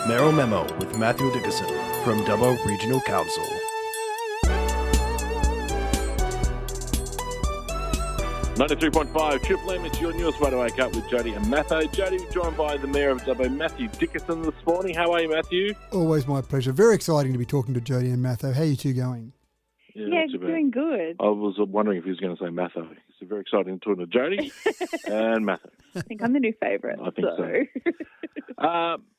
Mayoral Memo with Matthew Dickinson from Dubbo Regional Council. Triple M, it's your newest way to wake up with Jodi and Matho. Jodi, joined by the Mayor of Dubbo, Matthew Dickinson, this morning. How are you, Matthew? Always my pleasure. Very exciting to be talking to Jodi and Matho. How are you two going? Yeah, doing good. I was wondering if he was going to say Matho. It's very exciting talking to Jodi and Matho. I think I'm the new favourite. I think so.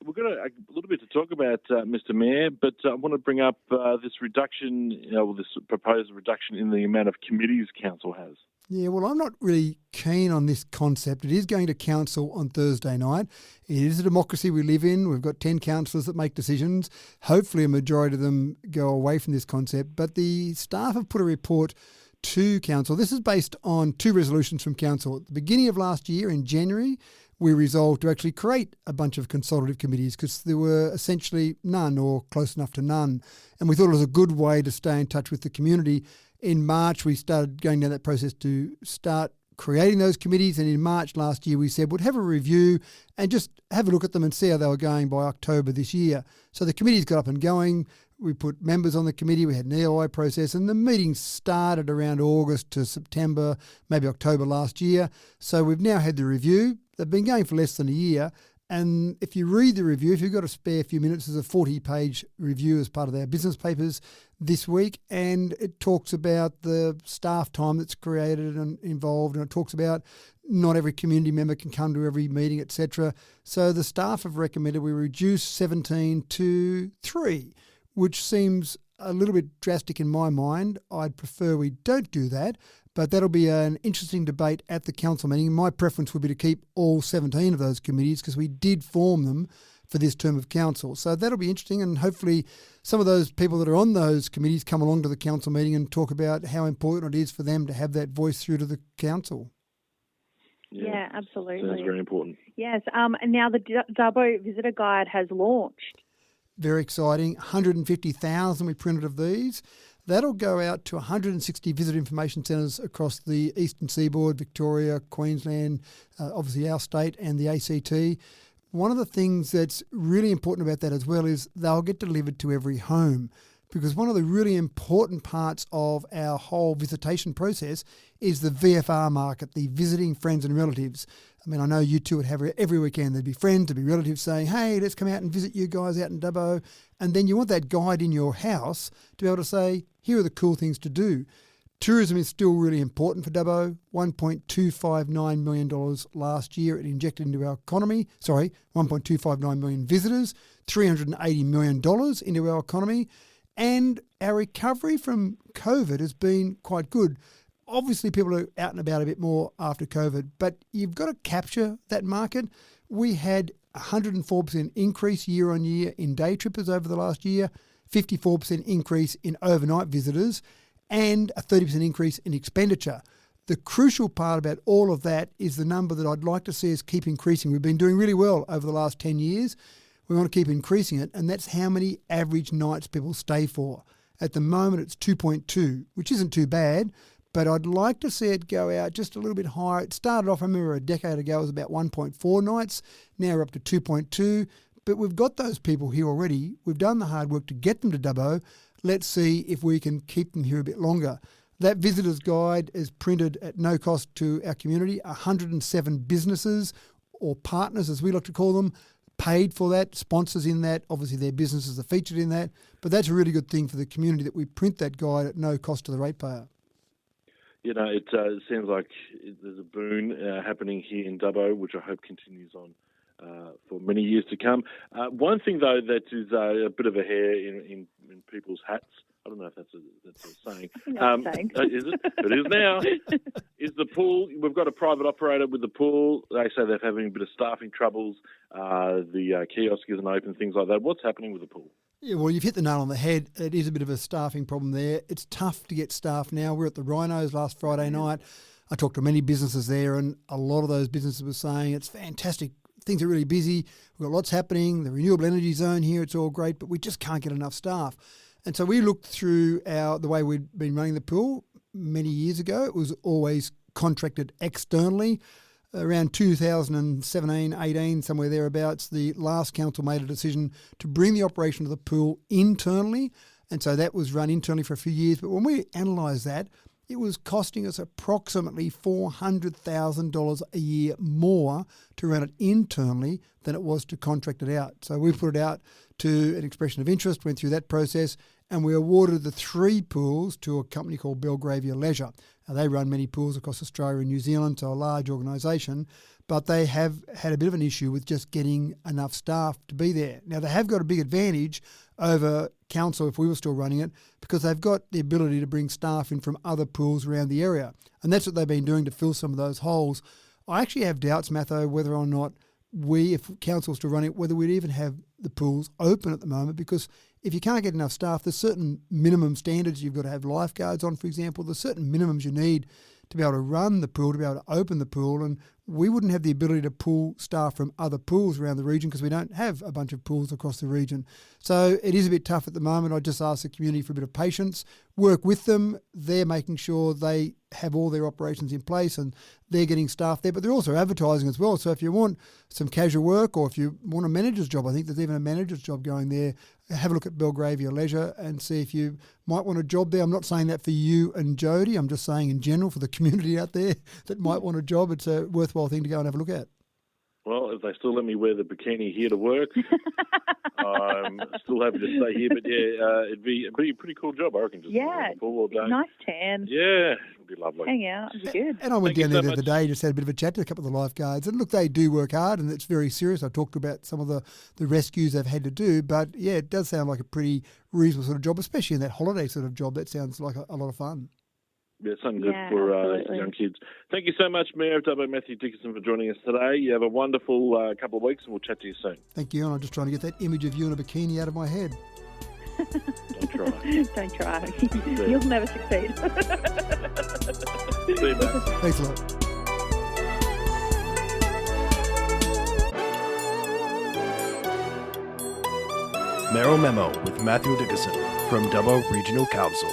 We've got a little bit to talk about, Mr. Mayor, but I want to bring up this reduction, this proposed reduction in the amount of committees council has. Yeah, well, I'm not really keen on this concept. It is going to council on Thursday night. It is a democracy we live in. We've got 10 councillors that make decisions. Hopefully a majority of them go away from this concept. But the staff have put a report to council. This is based on 2 resolutions from council. At the beginning of last year, in January, we resolved to actually create a bunch of consultative committees because there were essentially none or close enough to none. And we thought it was a good way to stay in touch with the community. In March, we started going down that process to start creating those committees. And in March last year, we said we'd have a review and just have a look at them and see how they were going by October this year. So the committees got up and going. We put members on the committee. We had an EOI process and the meetings started around August to September, maybe October last year. So we've now had the review. They've been going for less than a year. And if you read the review, if you've got a spare few minutes, there's a 40-page review as part of our business papers this week, and it talks about the staff time that's created and involved, and it talks about not every community member can come to every meeting, etc. So the staff have recommended we reduce 17 to 3, which seems a little bit drastic in my mind. I'd prefer we don't do that. But that'll be an interesting debate at the council meeting. My preference would be to keep all 17 of those committees because we did form them for this term of council. So that'll be interesting, and hopefully some of those people that are on those committees come along to the council meeting and talk about how important it is for them to have that voice through to the council. Yeah, absolutely. Sounds very important. Yes, and now the Dubbo Visitor Guide has launched. Very exciting. 150,000 we printed of these. That'll go out to 160 visitor information centres across the eastern seaboard, Victoria, Queensland, obviously our state and the ACT. One of the things that's really important about that as well is they'll get delivered to every home, because one of the really important parts of our whole visitation process is the VFR market, the visiting friends and relatives. I mean, I know you two would have every weekend, there'd be friends, there'd be relatives saying, hey, let's come out and visit you guys out in Dubbo. And then you want that guide in your house to be able to say, here are the cool things to do. Tourism is still really important for Dubbo. $1.259 million last year it injected into our economy. 1.259 million visitors, $380 million into our economy. And our recovery from COVID has been quite good. Obviously, people are out and about a bit more after COVID, but you've got to capture that market. We had 104% increase year on year in day trippers over the last year, 54% increase in overnight visitors, and a 30% increase in expenditure. The crucial part about all of that is the number that I'd like to see us keep increasing. We've been doing really well over the last 10 years. We want to keep increasing it, and that's how many average nights people stay for. At the moment, it's 2.2, which isn't too bad, but I'd like to see it go out just a little bit higher. It started off, I remember a decade ago, it was about 1.4 nights. Now we're up to 2.2. But we've got those people here already. We've done the hard work to get them to Dubbo. Let's see if we can keep them here a bit longer. That visitor's guide is printed at no cost to our community. 107 businesses, or partners as we like to call them, paid for that, sponsors in that. Obviously their businesses are featured in that. But that's a really good thing for the community that we print that guide at no cost to the ratepayer. You know, it seems like there's a boon happening here in Dubbo, which I hope continues on for many years to come. One thing, though, that is a bit of a hair in people's hats, I don't know if that's a saying. Is it? It is now. Is the pool. We've got a private operator with the pool. They say they're having a bit of staffing troubles. The kiosk isn't open, things like that. What's happening with the pool? Yeah, well, you've hit the nail on the head. It is a bit of a staffing problem there. It's tough to get staff now. We're at the Rhinos last Friday night. I talked to many businesses there, and a lot of those businesses were saying it's fantastic. Things are really busy. We've got lots happening. The renewable energy zone here, it's all great, but we just can't get enough staff. And so we looked through the way we'd been running the pool many years ago. It was always contracted externally. around 2017, 18, somewhere thereabouts, the last council made a decision to bring the operation of the pool internally. And so that was run internally for a few years. But when we analysed that, it was costing us approximately $400,000 a year more to run it internally than it was to contract it out. So we put it out to an expression of interest, went through that process, and we awarded the 3 pools to a company called Belgravia Leisure. Now, they run many pools across Australia and New Zealand, so a large organisation, but they have had a bit of an issue with just getting enough staff to be there. Now, they have got a big advantage over council if we were still running it, because they've got the ability to bring staff in from other pools around the area. And that's what they've been doing to fill some of those holes. I actually have doubts, Matho, whether or not we, if council's to run it, whether we'd even have the pools open at the moment, because if you can't get enough staff, there's certain minimum standards. You've got to have lifeguards on, for example. There's certain minimums you need to be able to run the pool, to be able to open the pool, and we wouldn't have the ability to pull staff from other pools around the region because we don't have a bunch of pools across the region. So it is a bit tough at the moment. I just ask the community for a bit of patience, work with them. They're making sure they have all their operations in place and they're getting staff there, but they're also advertising as well. So if you want some casual work, or if you want a manager's job, I think there's even a manager's job going there, have a look at Belgravia Leisure and see if you might want a job there. I'm not saying that for you and Jodi. I'm just saying in general for the community out there that might want a job. It's a worthwhile thing to go and have a look at. Well, if they still let me wear the bikini here to work, I'm still happy to stay here. But yeah, it'd be a pretty cool job, I reckon. Just pool all day. Nice tan. Yeah, it'd be lovely. Hang out, it'd be good. And I went Thank down there you so the other day, just had a bit of a chat to a couple of the lifeguards. And look, they do work hard and it's very serious. I talked about some of the rescues they've had to do. But yeah, it does sound like a pretty reasonable sort of job, especially in that holiday sort of job. That sounds like a lot of fun. Yeah, something good for young kids. Thank you so much, Mayor of Dubbo, Matthew Dickinson, for joining us today. You have a wonderful couple of weeks and we'll chat to you soon. Thank you. And I'm just trying to get that image of you in a bikini out of my head. Don't try. Don't try. You'll never succeed. See you, mate. Thanks a lot. Mayoral Memo with Matthew Dickinson from Dubbo Regional Council.